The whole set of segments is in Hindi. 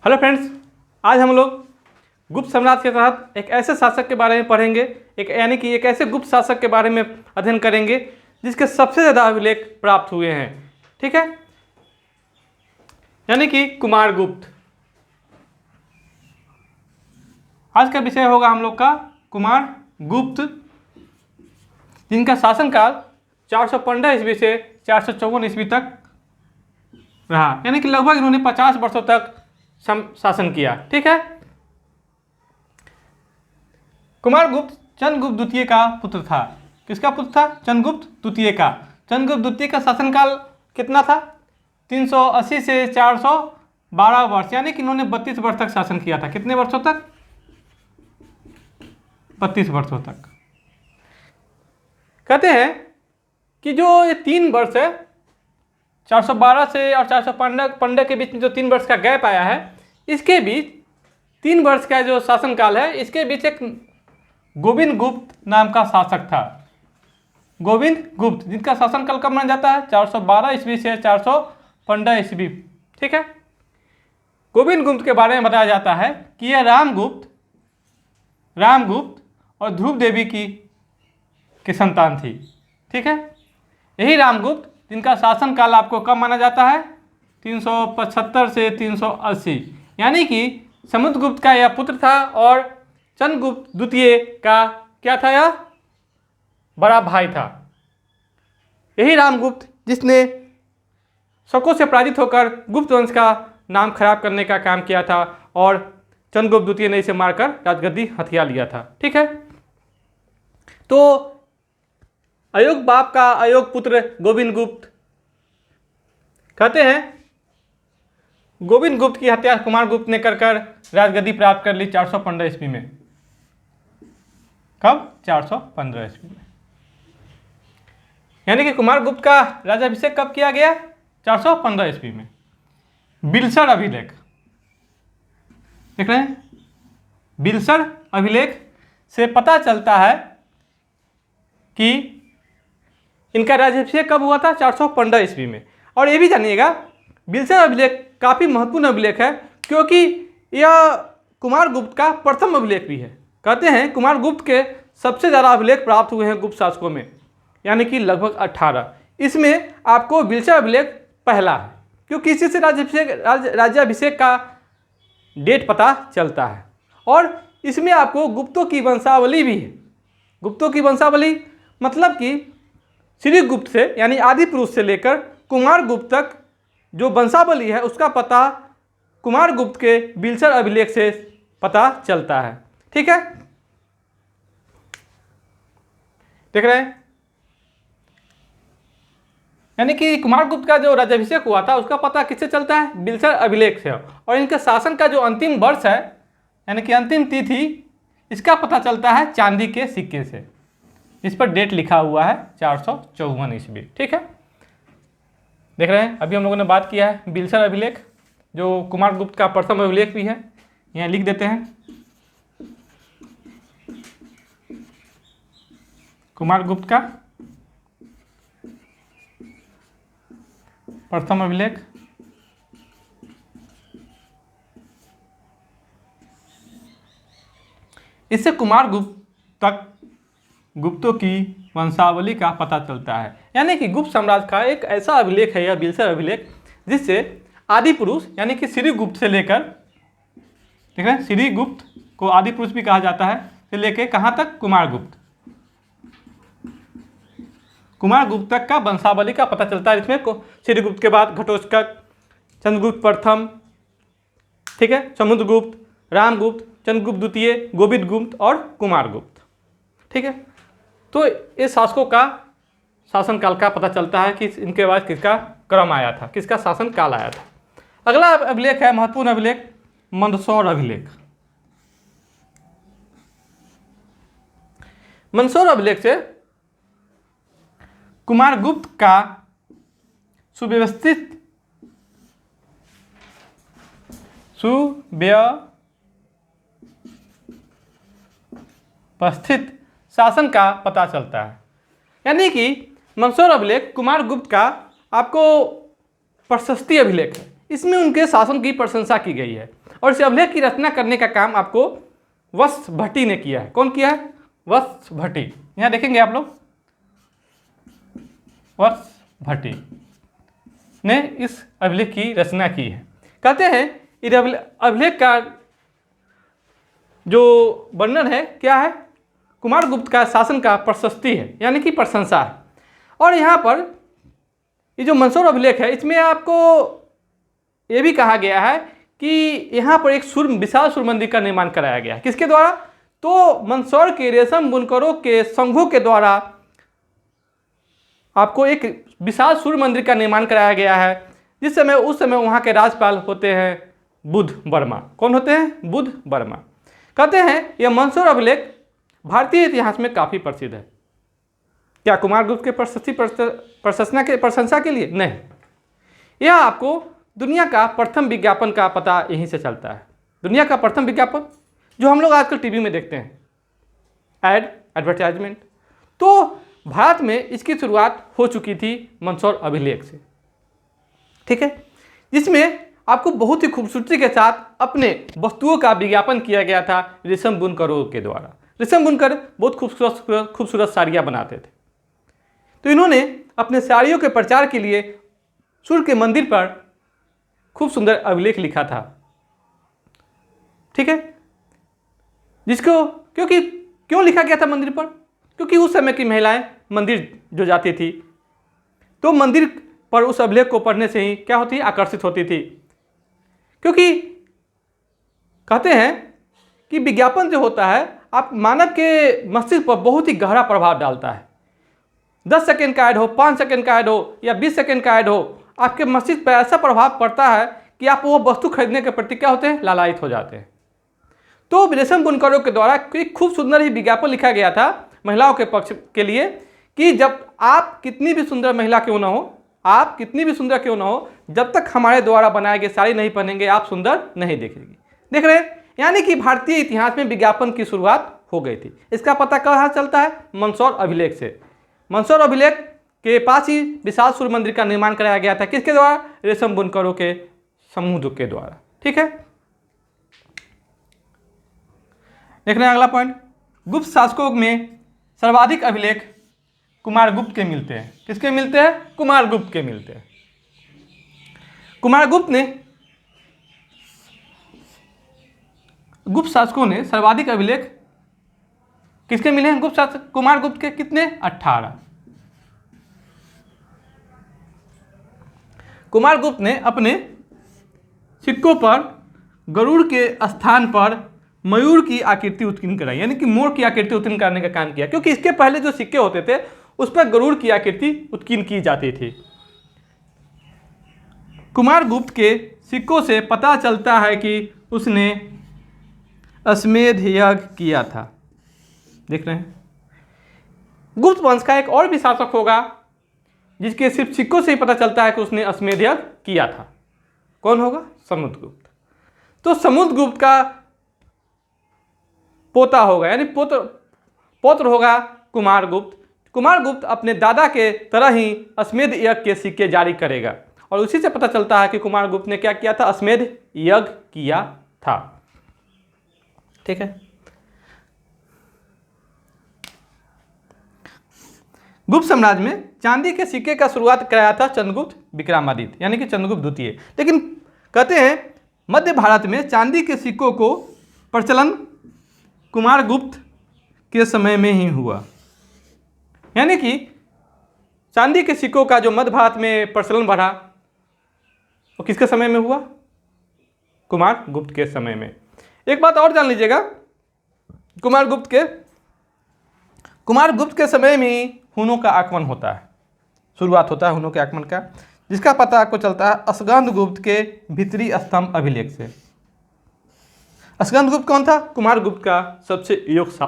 हेलो फ्रेंड्स, आज हम लोग गुप्त साम्राज्य के तहत एक ऐसे शासक के बारे में पढ़ेंगे, एक ऐसे गुप्त शासक के बारे में अध्ययन करेंगे जिसके सबसे ज़्यादा अभिलेख प्राप्त हुए हैं। ठीक है, यानी कि कुमारगुप्त। आज का विषय होगा हम लोग का कुमारगुप्त, जिनका शासनकाल 415 ईस्वी से 454 ईस्वी तक रहा, यानी कि लगभग इन्होंने 50 वर्षों तक शासन किया। ठीक है, कुमारगुप्त चंद्रगुप्त द्वितीय का पुत्र था। किसका पुत्र था? चंद्रगुप्त द्वितीय का। चंद्रगुप्त द्वितीय का शासनकाल कितना था? 380 से 412 वर्ष, यानी कि इन्होंने 32 वर्ष तक शासन किया था। कितने वर्षों तक? 32 वर्षों तक। कहते हैं कि जो ये 3 वर्ष है, 412 से और 415 के बीच में जो 3 वर्ष का गैप आया है, इसके बीच 3 वर्ष का जो शासनकाल है, इसके बीच एक गोविंद गुप्त नाम का शासक था। गोविंद गुप्त, जिनका शासनकाल कब माना जाता है? 412 ईस्वी से 415 ईस्वी। ठीक है, गोविंद गुप्त के बारे में बताया जाता है कि यह रामगुप्त और ध्रुव देवी की संतान थी। ठीक है, यही रामगुप्त जिनका शासनकाल आपको कब माना जाता है? 375 से 380, यानी कि समुद्रगुप्त का यह पुत्र था और चंद्रगुप्त द्वितीय का क्या था? यह बड़ा भाई था। यही रामगुप्त जिसने शकों से पराजित होकर गुप्त वंश का नाम खराब करने का काम किया था और चंद्रगुप्त द्वितीय ने इसे मारकर राजगद्दी हथिया लिया था। ठीक है, तो अयोग बाप का अयोग पुत्र गोविंद गुप्त। कहते हैं गोविंद गुप्त की हत्या कुमारगुप्त ने कर राजगद्दी प्राप्त कर ली 415 ईस्वी में। कब? 415 ईस्वी में। यानी कि कुमारगुप्त का राजाभिषेक कब किया गया? 415 ईस्वी में। बिलसर अभिलेख देख रहे हैं? बिलसर अभिलेख से पता चलता है कि इनका राज्याभिषेक कब हुआ था? 415 ईस्वी में। और ये भी जानिएगा, बिलसर अभिलेख काफ़ी महत्वपूर्ण अभिलेख है, क्योंकि यह कुमारगुप्त का प्रथम अभिलेख भी है। कहते हैं कुमारगुप्त के सबसे ज़्यादा अभिलेख प्राप्त हुए हैं गुप्त शासकों में, यानी कि लगभग 18। इसमें आपको बिलसर अभिलेख पहला है, क्योंकि इसी से राज्याभिषेक का डेट पता चलता है। और इसमें आपको गुप्तों की वंशावली भी है। गुप्तों की वंशावली मतलब कि श्रीगुप्त से, यानी आदि पुरुष से लेकर कुमारगुप्त तक जो वंशावली है, उसका पता कुमारगुप्त के बिलसर अभिलेख से पता चलता है। ठीक है, देख रहे हैं? यानी कि कुमारगुप्त का जो राज्याभिषेक हुआ था, उसका पता किससे चलता है? बिलसर अभिलेख से। और इनके शासन का जो अंतिम वर्ष है, यानी कि अंतिम तिथि, इसका पता चलता है चांदी के सिक्के से। इस पर डेट लिखा हुआ है 454 ईस्वी। ठीक है, देख रहे हैं? अभी हम लोगों ने बात किया है बिलसर अभिलेख, जो कुमारगुप्त का प्रथम अभिलेख भी है। यहाँ लिख देते हैं, कुमारगुप्त का प्रथम अभिलेख। इससे कुमारगुप्त तक गुप्तों की वंशावली का पता चलता है। यानी कि गुप्त साम्राज्य का एक ऐसा अभिलेख है यह बिलसर अभिलेख, जिससे आदि पुरुष यानी कि श्रीगुप्त से लेकर, ठीक है, श्रीगुप्त को आदि पुरुष भी कहा जाता है, से लेकर कहाँ तक? कुमारगुप्त तक का वंशावली का पता चलता है। इसमें श्रीगुप्त के बाद घटोत्कच, चंद्रगुप्त प्रथम, ठीक है, समुद्रगुप्त, रामगुप्त, चंद्रगुप्त द्वितीय, गोविंद गुप्त और कुमारगुप्त। ठीक है, तो इस शासकों का शासनकाल का पता चलता है कि इनके बाद किसका क्रम आया था, किसका शासनकाल आया था। अगला अभिलेख है महत्वपूर्ण अभिलेख, मंदसौर अभिलेख। मंदसौर अभिलेख से कुमारगुप्त का सुव्यवस्थित शासन का पता चलता है। यानी कि मंदसौर अभिलेख कुमारगुप्त का आपको प्रशस्ति अभिलेख है। इसमें उनके शासन की प्रशंसा की गई है और इस अभिलेख की रचना करने का काम आपको वत्स भट्टी ने किया है। कौन किया है? वत्स भट्टी। यहाँ देखेंगे आप लोग, वत्स भट्टी ने इस अभिलेख की रचना की है। कहते हैं इस अभिलेख का जो वर्णन है क्या है? कुमारगुप्त का शासन का प्रशस्ति है, यानी कि प्रशंसा है। और यहाँ पर ये जो मंदसौर अभिलेख है, इसमें आपको ये भी कहा गया है कि यहाँ पर एक विशाल सूर्य मंदिर का निर्माण कराया गया है। किसके द्वारा? तो मंदसौर के रेशम बुनकरों के संघों के द्वारा आपको एक विशाल सूर्य मंदिर का निर्माण कराया गया है। उस समय वहाँ के राज्यपाल होते हैं बुद्ध वर्मा। कौन होते हैं? बुद्ध वर्मा। कहते हैं यह मंदसौर अभिलेख भारतीय इतिहास में काफ़ी प्रसिद्ध है। क्या कुमारगुप्त के प्रशंसा के लिए? नहीं, यह आपको दुनिया का प्रथम विज्ञापन का पता यहीं से चलता है। दुनिया का प्रथम विज्ञापन जो हम लोग आजकल टीवी में देखते हैं, एडवर्टाइजमेंट, तो भारत में इसकी शुरुआत हो चुकी थी मंदसौर अभिलेख से। ठीक है, जिसमें आपको बहुत ही खूबसूरती के साथ अपने वस्तुओं का विज्ञापन किया गया था रेशम बुनकरों के द्वारा। रेशम बुनकर बहुत खूबसूरत साड़ियाँ बनाते थे, तो इन्होंने अपने साड़ियों के प्रचार के लिए सूर्य के मंदिर पर खूब सुंदर अभिलेख लिखा था। ठीक है, जिसको क्यों लिखा गया था मंदिर पर? क्योंकि उस समय की महिलाएं मंदिर जो जाती थी, तो मंदिर पर उस अभिलेख को पढ़ने से ही क्या होती? आकर्षित होती थी। क्योंकि कहते हैं कि विज्ञापन जो होता है आप मानव के मस्तिष्क पर बहुत ही गहरा प्रभाव डालता है। 10 सेकंड का ऐड हो, 5 सेकंड का ऐड हो या 20 सेकंड का ऐड हो, आपके मस्तिष्क पर ऐसा प्रभाव पड़ता है कि आप वो वस्तु खरीदने के प्रति क्या होते हैं? लालायित हो जाते हैं। तो रेशम बुनकरों के द्वारा एक खूब सुंदर ही विज्ञापन लिखा गया था महिलाओं के पक्ष के लिए कि जब आप कितनी भी सुंदर महिला क्यों ना हो, आप कितनी भी सुंदर क्यों ना हो, जब तक हमारे द्वारा बनाए गए साड़ी नहीं पहनेंगे आप सुंदर नहीं दिखेंगी। देख रहे हैं, यानी कि भारतीय इतिहास में विज्ञापन की शुरुआत हो गई थी। इसका पता कहाँ चलता है? मंदसौर अभिलेख से। मंदसौर अभिलेख के पास ही विशाल सूर्य मंदिर का निर्माण कराया गया था। किसके द्वारा? रेशम बुनकरों के समूह के द्वारा। ठीक है, देख रहे हैं अगला पॉइंट। गुप्त शासकों में सर्वाधिक अभिलेख कुमारगुप्त के मिलते हैं। किसके मिलते हैं? कुमारगुप्त के मिलते हैं। गुप्त शासकों ने सर्वाधिक अभिलेख किसके मिले हैं? गुप्त शासक कुमारगुप्त के। कितने? 18। कुमारगुप्त ने अपने सिक्कों पर गरुड़ के स्थान पर मयूर की आकृति उत्कीर्ण कराई, यानी कि मोर की आकृति उत्कीर्ण करने का काम किया। क्योंकि इसके पहले जो सिक्के होते थे उस पर गरुड़ की आकृति उत्कीर्ण की जाती थी। कुमारगुप्त के सिक्कों से पता चलता है कि उसने अश्वमेध यज्ञ किया था। देख रहे हैं, गुप्त वंश का एक और भी शासक होगा जिसके सिर्फ सिक्कों से ही पता चलता है कि उसने अश्वमेध यज्ञ किया था। कौन होगा? समुद्रगुप्त। तो समुद्रगुप्त का पोता होगा, यानी पौत्र होगा कुमारगुप्त। कुमारगुप्त अपने दादा के तरह ही अश्वमेध यज्ञ के सिक्के जारी करेगा, और उसी से पता चलता है कि कुमारगुप्त ने क्या किया था? अश्वमेध यज्ञ किया था। ठीक है, गुप्त साम्राज्य में चांदी के सिक्के का शुरुआत कराया था चंद्रगुप्त विक्रमादित्य, यानी कि चंद्रगुप्त द्वितीय। लेकिन कहते हैं मध्य भारत में चांदी के सिक्कों को प्रचलन कुमारगुप्त के समय में ही हुआ। यानी कि चांदी के सिक्कों का जो मध्य भारत में प्रचलन बढ़ा वो किसके समय में हुआ? कुमारगुप्त के समय में। एक बात और जान लीजिएगा, कुमारगुप्त के समय में ही हुनों का आगमन होता है, शुरुआत होता है हुनों के आगमन का, जिसका पता आपको चलता है अस्कंदगुप्त के भीतरी स्तंभ अभिलेख से। अस्कंदगुप्त कौन था? कुमारगुप्त का सबसे योग्य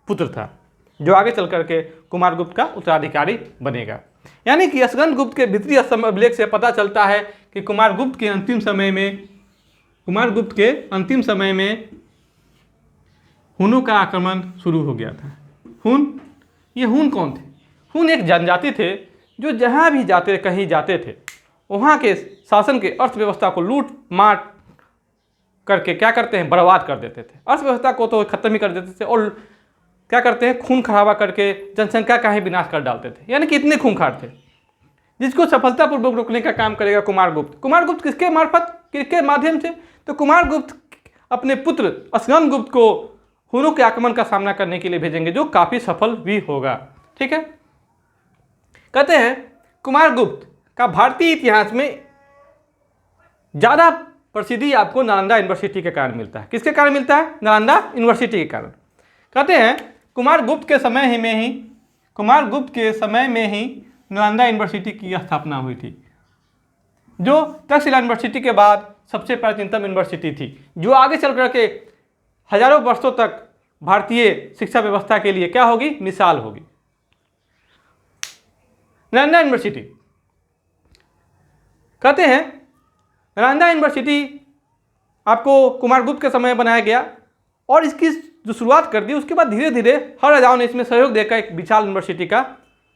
पुत्र था, जो आगे चल करके कुमारगुप्त का उत्तराधिकारी बनेगा। यानी कि अस्कंदगुप्त के भीतरी स्तंभ अभिलेख से पता चलता है कि कुमारगुप्त के अंतिम समय में हुनों का आक्रमण शुरू हो गया था। ये हुन कौन थे? हुन एक जनजाति थे जो जहाँ भी कहीं जाते थे, वहाँ के शासन के अर्थव्यवस्था को लूट मार करके क्या करते हैं, बर्बाद कर देते थे। अर्थव्यवस्था को तो खत्म ही कर देते थे और क्या करते हैं, खून खराबा करके जनसंख्या का ही विनाश कर डालते थे। यानी कि इतने खूंखार थे। जिसको सफलतापूर्वक रोकने का काम करेगा कुमारगुप्त। कुमारगुप्त किसके मार्फत, किसके माध्यम से, तो कुमारगुप्त अपने पुत्र असगन गुप्त को हुनों के आक्रमण का सामना करने के लिए भेजेंगे, जो काफी सफल भी होगा। ठीक है, कहते हैं कुमारगुप्त का भारतीय इतिहास में ज्यादा प्रसिद्धि आपको नालंदा यूनिवर्सिटी के कारण मिलता है। किसके कारण मिलता है, नालंदा यूनिवर्सिटी के कारण। कहते हैं कुमारगुप्त के समय में ही नालंदा यूनिवर्सिटी की स्थापना हुई थी, जो तक्षशिला यूनिवर्सिटी के बाद सबसे प्राचीनतम यूनिवर्सिटी थी, जो आगे चल करके हजारों वर्षों तक भारतीय शिक्षा व्यवस्था के लिए क्या होगी, मिसाल होगी। नालंदा यूनिवर्सिटी, कहते हैं नालंदा यूनिवर्सिटी आपको कुमारगुप्त के समय बनाया गया और इसकी जो शुरुआत कर दी, उसके बाद धीरे धीरे हर राजाओं ने इसमें सहयोग देकर एक विशाल यूनिवर्सिटी का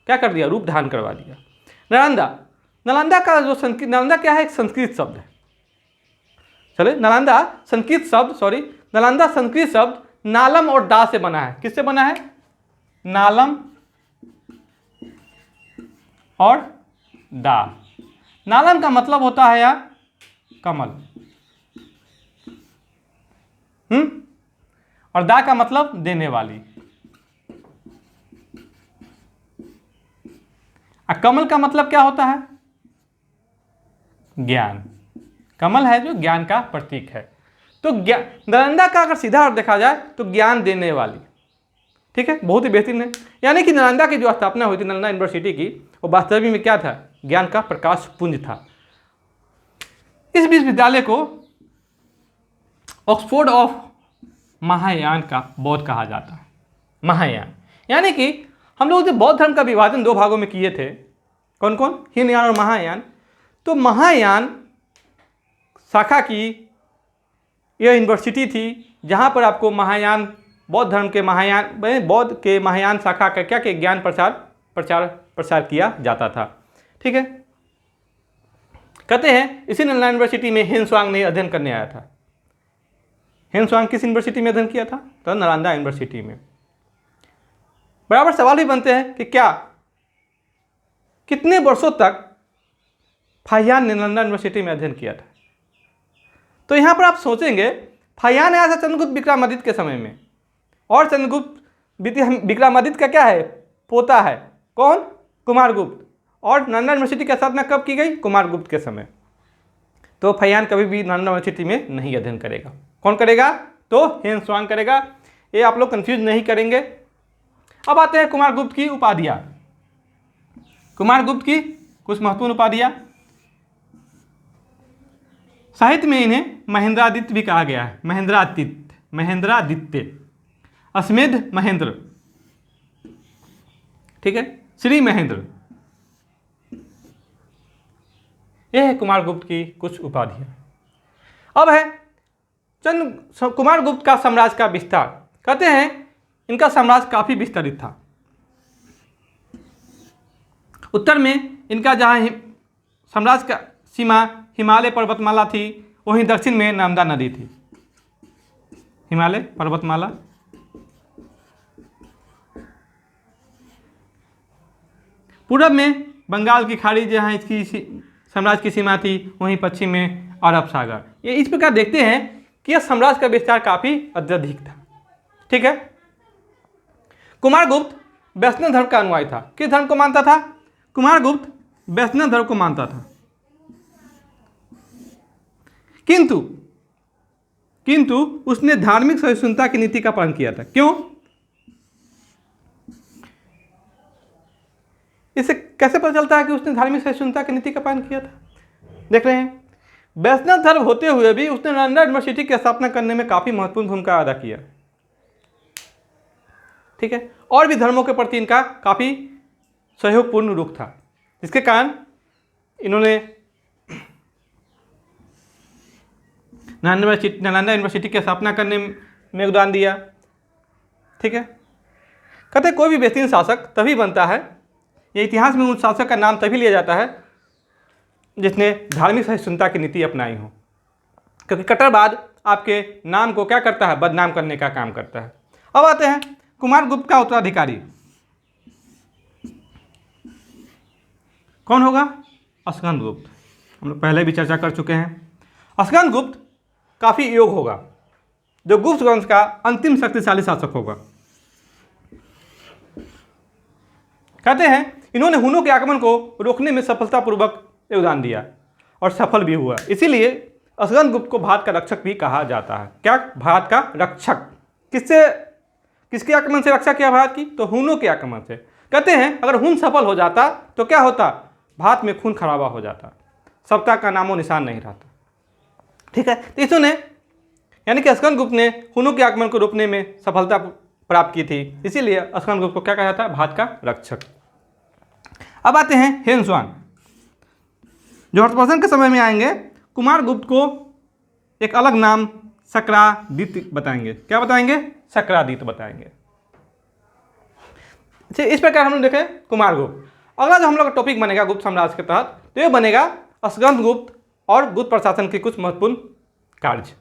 क्या कर दिया, रूप धारण करवा दिया। नालंदा का जो नालंदा क्या है, एक संस्कृत शब्द है। चले, नालंदा संस्कृत शब्द नालम और दा से बना है। किससे बना है, नालम और दा। नालम का मतलब होता है यार कमल, और दा का मतलब देने वाली। कमल का मतलब क्या होता है, ज्ञान। कमल है जो ज्ञान का प्रतीक है। तो नालंदा का अगर सीधा अर्थ देखा जाए तो ज्ञान देने वाली। ठीक है, बहुत ही बेहतरीन है। यानी कि नालंदा की जो स्थापना हुई थी नालंदा यूनिवर्सिटी की, वो वास्तविक में क्या था, ज्ञान का प्रकाश पुंज था। इस विश्वविद्यालय को ऑक्सफोर्ड ऑफ महायान का बौद्ध कहा जाता है। महायान यानी कि हम लोग जो बौद्ध धर्म का विभाजन दो भागों में किए थे, कौन कौन, हीनयान और महायान। तो महायान शाखा की यह यूनिवर्सिटी थी जहाँ पर आपको महायान बौद्ध धर्म के महायान शाखा का क्या के ज्ञान प्रसार किया जाता था। ठीक है, कहते हैं इसी नालंदा यूनिवर्सिटी में हेनसुआंग ने अध्ययन करने आया था। हेनसुआंग किस यूनिवर्सिटी में अध्ययन किया था, तो नालंदा यूनिवर्सिटी में। बराबर सवाल भी बनते हैं कि क्या कितने वर्षों तक फाहियान ने नालंदा यूनिवर्सिटी में अध्ययन किया था। तो यहाँ पर आप सोचेंगे फाहियान आया था चंद्रगुप्त विक्रमादित्य के समय में, और चंद्रगुप्त विक्रमादित्य का क्या है, पोता है, कौन, कुमारगुप्त। और नालंदा यूनिवर्सिटी की स्थापना कब की गई, कुमारगुप्त के समय। तो फाहियान कभी भी नालंदा यूनिवर्सिटी में नहीं अध्ययन करेगा। कौन करेगा, तो हेनसुआंग करेगा। ये आप लोग कंफ्यूज नहीं करेंगे। अब आते हैं कुमारगुप्त की उपाधियां। कुमारगुप्त की कुछ महत्वपूर्ण उपाधियां, साहित्य में इन्हें महेंद्रादित्य भी कहा गया है। महेंद्रादित्य, अश्वमेध महेंद्र, ठीक है, श्री महेंद्र। यह है कुमारगुप्त की कुछ उपाधियां। अब है कुमारगुप्त का साम्राज्य का विस्तार। कहते हैं इनका साम्राज्य काफी विस्तरित था। उत्तर में इनका जहां साम्राज्य का सीमा हिमालय पर्वतमाला थी, वहीं दक्षिण में नर्मदा नदी थी। हिमालय पर्वतमाला, पूरब में बंगाल की खाड़ी जहां इसकी साम्राज्य की सीमा थी, वहीं पश्चिम में अरब सागर। ये इस प्रकार देखते हैं कि यह साम्राज्य का विस्तार काफी अत्यधिक था। ठीक है, कुमारगुप्त वैष्णव धर्म का अनुयायी था। किस धर्म को मानता था, कुमारगुप्त वैष्णव धर्म को मानता था। किंतु उसने धार्मिक सहिष्णुता की नीति का पालन किया था। क्यों, इससे कैसे पता चलता है कि उसने धार्मिक सहिष्णुता की नीति का पालन किया था। देख रहे हैं, वैष्णव धर्म होते हुए भी उसने नालंदा यूनिवर्सिटी की स्थापना करने में काफी महत्वपूर्ण भूमिका अदा किया। ठीक है, और भी धर्मों के प्रति इनका काफी सहयोगपूर्ण रुख था, जिसके कारण इन्होंने नालंदा यूनिवर्सिटी की स्थापना करने में योगदान दिया। ठीक है, कहते कोई भी बेहतरीन शासक तभी बनता है, ये इतिहास में उस शासक का नाम तभी लिया जाता है जिसने धार्मिक सहिष्णुता की नीति अपनाई हो। क्योंकि कट्टरवाद आपके नाम को क्या करता है, बदनाम करने का काम करता है। अब आते हैं कुमार गुप्त का उत्तराधिकारी कौन होगा, अस्कंद गुप्त। हम लोग पहले भी चर्चा कर चुके हैं। अस्कंद गुप्त काफ़ी योग्य होगा, जो गुप्त वंश का अंतिम शक्तिशाली शासक होगा। कहते हैं इन्होंने हुनों के आक्रमण को रोकने में सफलतापूर्वक योगदान दिया और सफल भी हुआ, इसीलिए अस्कंद गुप्त को भारत का रक्षक भी कहा जाता है। क्या, भारत का रक्षक। किसके आक्रमण से रक्षा किया भारत की, तो हुनों के आक्रमण से। कहते हैं अगर हुन सफल हो जाता तो क्या होता, भारत में खून खराबा हो जाता, सत्ता का नामो निशान नहीं रहता। ठीक है, तो इसने यानी कि अस्कंद गुप्त ने हुनों के आक्रमण को रोकने में सफलता प्राप्त की थी, इसीलिए अस्कंद गुप्त को क्या कहा जाता है, भारत का रक्षक। अब आते हैं हेनस्वान, जो हर्षवर्धन के समय में आएंगे। कुमार गुप्त को एक अलग नाम सक्रादित्य बताएंगे। क्या बताएंगे, सक्रादित्य बताएंगे। इस प्रकार हम लोग देखें कुमार गुप्त। अगला जो हम लोग का टॉपिक बनेगा गुप्त साम्राज्य के तहत, तो ये बनेगा अस्कंद गुप्त और गुप्त प्रशासन के कुछ महत्वपूर्ण कार्य।